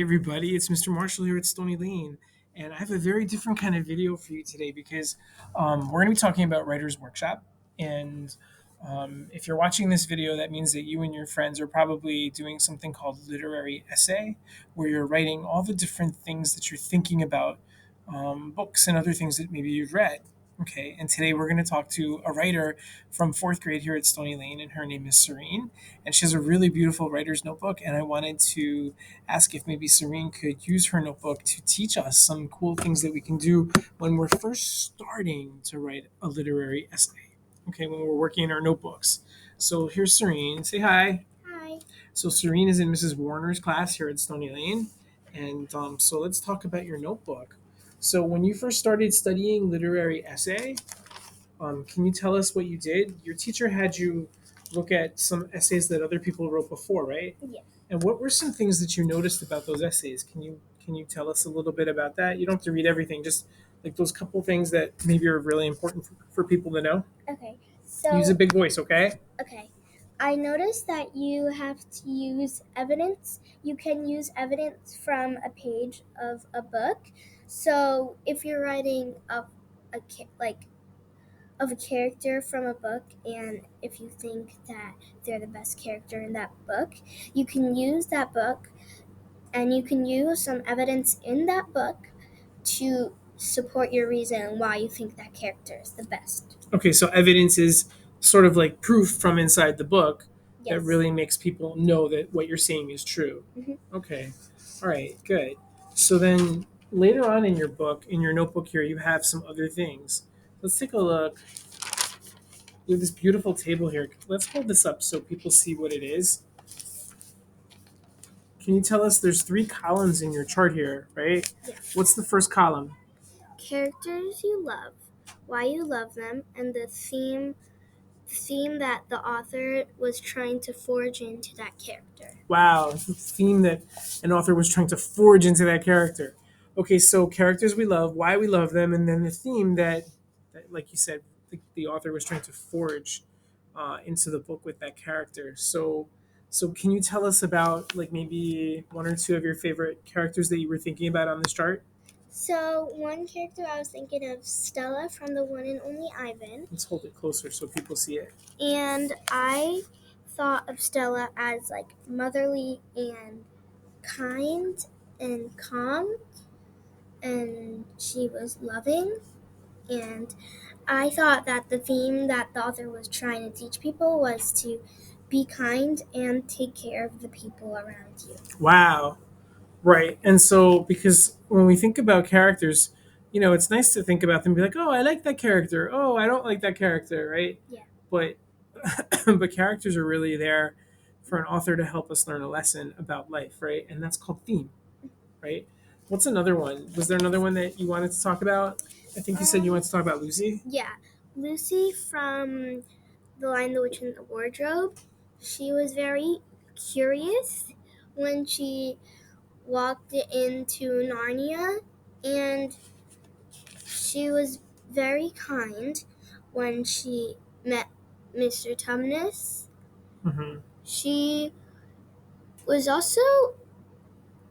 Everybody, it's Mr. Marshall here at Stony Lane, and I have a very different kind of video for you today because we're going to be talking about Writer's Workshop. And if you're watching this video, that means that you and your friends are probably doing something called literary essay, where you're writing all the different things that you're thinking about, books and other things that maybe you've read. Okay, and today we're going to talk to a writer from fourth grade here at Stony Lane, and her name is Sareen, and she has a really beautiful writer's notebook. And I wanted to ask if maybe Sareen could use her notebook to teach us some cool things that we can do when we're first starting to write a literary essay. Okay, when we're working in our notebooks. So here's Sareen. Say hi. Hi. So Sareen is in Mrs. Warner's class here at Stony Lane. And so let's talk about your notebook. So when you first started studying literary essay, can you tell us what you did? Your teacher had you look at some essays that other people wrote before, right? Yeah. And what were some things that you noticed about those essays? Can you tell us a little bit about that? You don't have to read everything, just like those couple things that maybe are really important for people to know. Okay. Use a So, big voice, okay? okay. I noticed that you have to use evidence. You can use evidence from a page of a book. So, if you're writing up like of a character from a book, and if you think that they're the best character in that book, you can use that book, and you can use some evidence in that book to support your reason why you think that character is the best. Okay, so evidence is sort of like proof from inside the book that Yes. really makes people know that what you're saying is true. Mhm. Okay, all right, good. So then later on in your book, in your notebook here, you have some other things. Let's take a look. You have this beautiful table here. Let's hold this up so people see what it is. Can you tell us there's three columns in your chart here, right? Yes. What's the first column? Characters you love, why you love them, and the theme that the author was trying to forge into that character. Wow, the theme that an author was trying to forge into that character. Okay, so characters we love, why we love them, and then the theme that like you said, the author was trying to forge into the book with that character. So can you tell us about like maybe one or two of your favorite characters that you were thinking about on this chart? So one character I was thinking of, Stella from the One and Only Ivan, Let's hold it closer so people see it. and I thought of Stella as like motherly and kind and calm, and she was loving. And I thought that the theme that the author was trying to teach people was to be kind and take care of the people around you. Wow. Right. And so, because when we think about characters, it's nice to think about them and be like, oh, I like that character. Oh, I don't like that character. Right. Yeah. But, but characters are really there for an author to help us learn a lesson about life. Right. And that's called theme. Right. What's another one? Was there another one that you wanted to talk about? I think you said you wanted to talk about Lucy. Yeah. Lucy from The Lion, the Witch, and the Wardrobe. She was very curious when she walked into Narnia, and she was very kind when she met Mr. Tumnus. Hmm. She was also,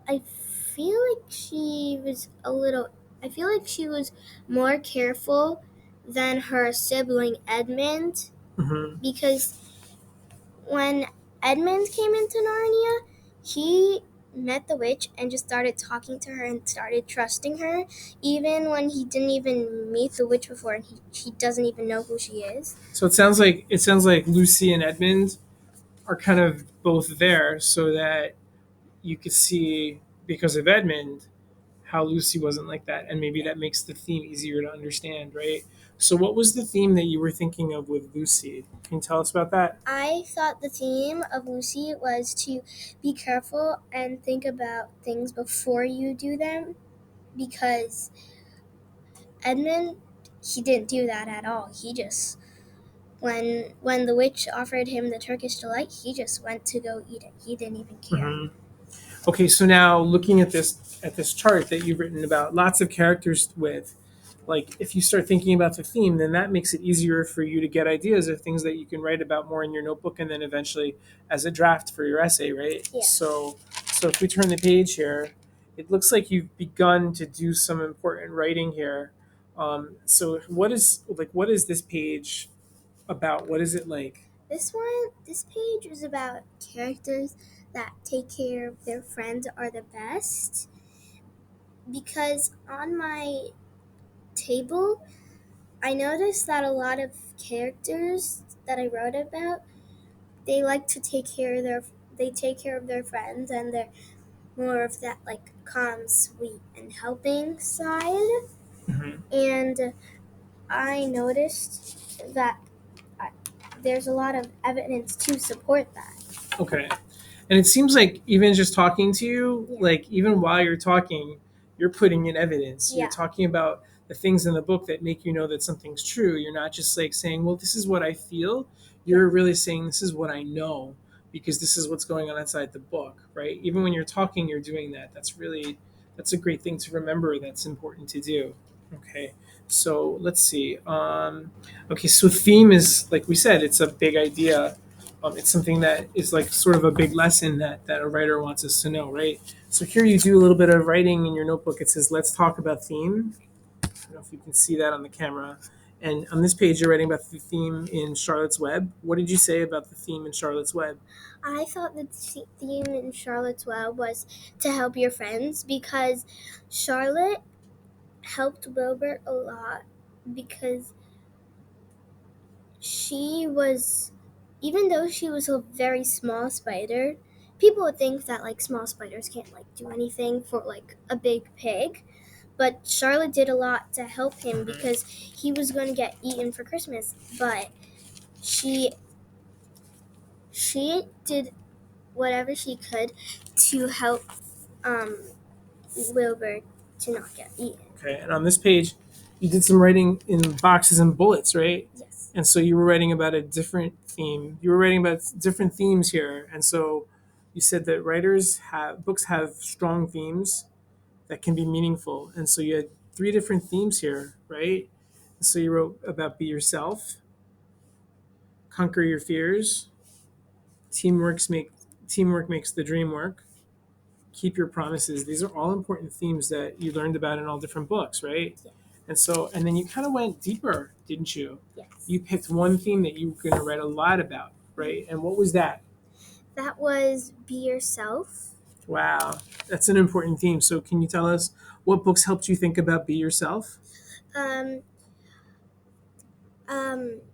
I feel like she was a little, I feel like she was more careful than her sibling Edmund, Hmm. because when Edmund came into Narnia, he met the witch and just started talking to her and started trusting her, even when he didn't even meet the witch before, and he doesn't even know who she is. So it sounds like Lucy and Edmund are kind of both there so that you could see because of Edmund how Lucy wasn't like that, and maybe that makes the theme easier to understand, right? So, what was the theme that you were thinking of with Lucy? Can you tell us about that? I thought the theme of Lucy was to be careful and think about things before you do them, because Edmund, he didn't do that at all. He just, when the witch offered him the Turkish delight, he just went to go eat it. He didn't even care. Hmm. Okay, so now looking at this chart that you've written about lots of characters with, like if you start thinking about the theme, then that makes it easier for you to get ideas of things that you can write about more in your notebook, and then eventually as a draft for your essay, right? Yeah. So if we turn the page here, it looks like you've begun to do some important writing here. So what is this page about? What is it like? This page is about characters that take care of their friends are the best. Because on my table, I noticed that a lot of characters that I wrote about, they like to take care of their friends, and they're more of that like calm, sweet, and helping side. Mhm. And I noticed that I, there's a lot of evidence to support that. Okay. And it seems like even just talking to you, Yeah. like even while you're talking, you're putting in evidence. You're Yeah. talking about the things in the book that make you know that something's true. You're not just like saying, well, this is what I feel. You're really saying, this is what I know because this is what's going on inside the book, right? Even when you're talking, you're doing that. That's a great thing to remember. That's important to do. Okay. So let's see. Okay. So theme is, like we said, it's a big idea. It's something that is like sort of a big lesson that a writer wants us to know, right? So here you do a little bit of writing in your notebook. It says, let's talk about theme. I don't know if you can see that on the camera. And on this page, you're writing about the theme in Charlotte's Web. What did you say about the theme in Charlotte's Web? I thought the theme in Charlotte's Web was to help your friends, because Charlotte helped Wilbur a lot, because she was, even though she was a very small spider, people would think that like small spiders can't like do anything for like a big pig. But Charlotte did a lot to help him because he was going to get eaten for Christmas. But she did whatever she could to help um, Wilbur to not get eaten. Okay, and on this page, you did some writing in boxes and bullets, right? Yes. And so you were writing about a different theme. You were writing about different themes here. And so you said that books have strong themes that can be meaningful. And so you had three different themes here, right? So you wrote about be yourself, conquer your fears, teamwork make teamwork makes the dream work, keep your promises. These are all important themes that you learned about in all different books, right? Yes. And then you kind of went deeper, didn't you? Yes. You picked one theme that you were going to write a lot about, right? And what was that? That was be yourself. Wow, that's an important theme. So can you tell us what books helped you think about be yourself? Um,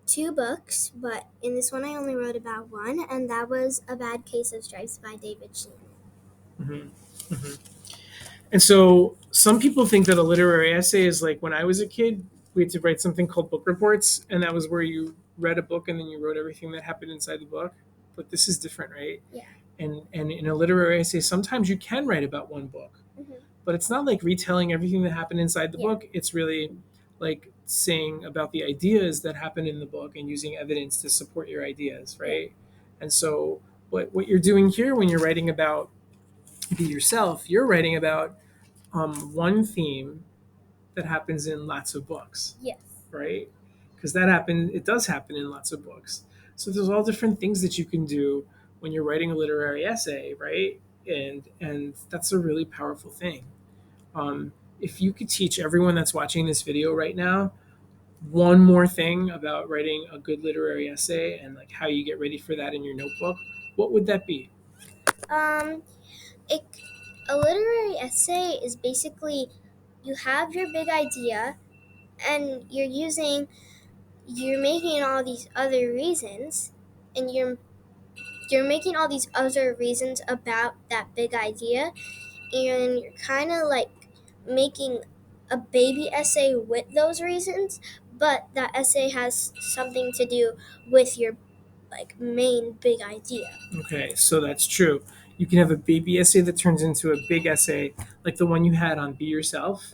two books, but in this one I only wrote about one, and that was A Bad Case of Stripes by David Sheehan. Mm-hmm. And so some people think that a literary essay is like when I was a kid, we had to write something called book reports, and that was where you read a book and then you wrote everything that happened inside the book. But this is different, right? Yeah. And in a literary essay, sometimes you can write about one book, but it's not like retelling everything that happened inside the book. It's really like saying about the ideas that happen in the book and using evidence to support your ideas, right? And so what you're doing here when you're writing about be yourself, you're writing about one theme that happens in lots of books, Yes. right? Because it does happen in lots of books. So there's all different things that you can do when you're writing a literary essay, right? And that's a really powerful thing. If you could teach everyone that's watching this video right now one more thing about writing a good literary essay and like how you get ready for that in your notebook, what would that be? Um, it, a literary essay is basically you have your big idea, and you're making all these other reasons, and you're making all these other reasons about that big idea, and you're kind of like making a baby essay with those reasons, but that essay has something to do with your like main big idea. Okay, so that's true. You can have a baby essay that turns into a big essay, like the one you had on Be Yourself,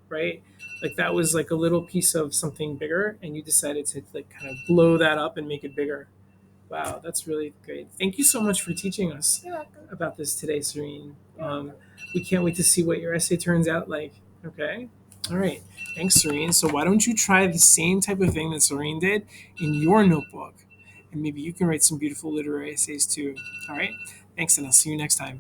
right? Like that was like a little piece of something bigger, and you decided to like kind of blow that up and make it bigger. Wow, that's really great. Thank you so much for teaching us You're welcome. about this today, Sareen. We can't wait to see what your essay turns out like. Okay? All right. Thanks, Sareen. So, why don't you try the same type of thing that Sareen did in your notebook? And maybe you can write some beautiful literary essays too. All right? Thanks, and I'll see you next time.